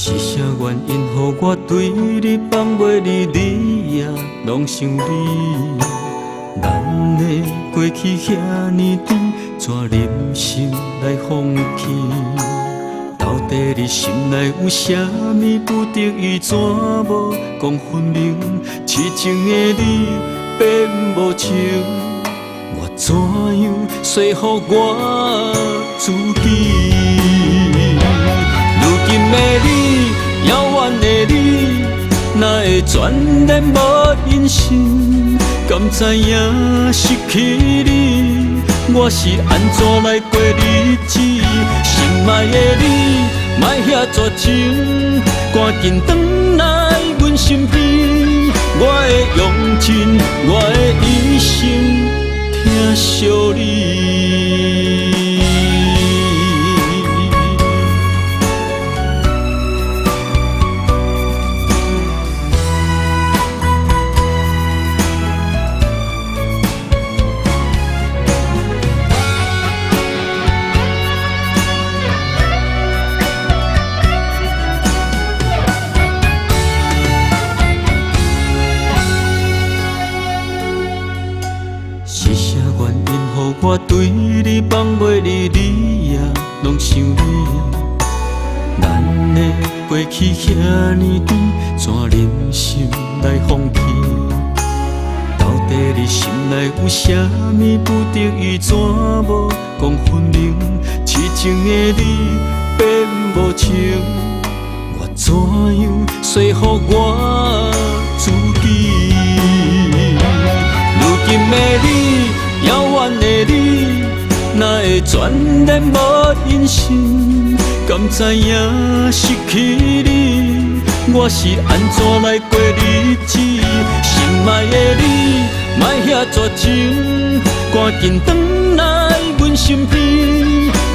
是啥原因，予我对你放袂离，你也拢想你？咱的过去遐尼甜，怎忍心来放弃？到底你心内有啥物不得已，怎无讲分明？痴情的你变无情，我怎样说服我自己？如今的你，遥远的你，哪会全然无音信？敢知影失去你，我是安怎来过日子？心爱的你，莫遐绝情，赶紧转来阮身边。我会用尽我的一生疼惜你。是啥原因，予我对你放袂离，你也拢想你？咱的过去遐尼甜，怎忍心来放弃？到底你心内有啥物不得已，怎无讲分明？痴情的你变无情，我怎样说服我自己？如今的你，遥远的你，哪会全然无音信？敢知影失去你，我是安怎来过日子？心爱的你，莫遐绝情，赶紧转来阮身边。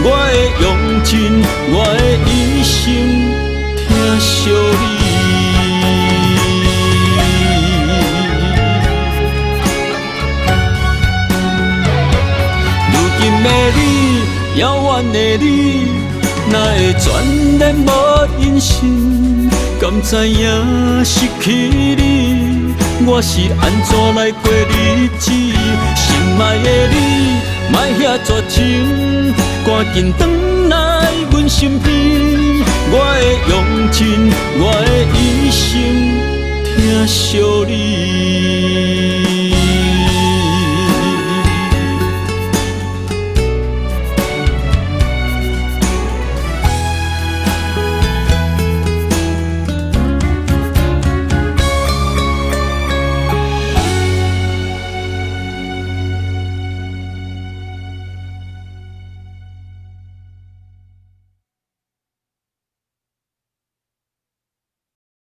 我会用尽我的一生疼惜你。的你，遥远的你，哪会全然无音信？敢知影失去你，我是安怎来过日子？心爱的你，莫遐绝情，赶紧转来阮身边。我会用尽我的一生疼惜你。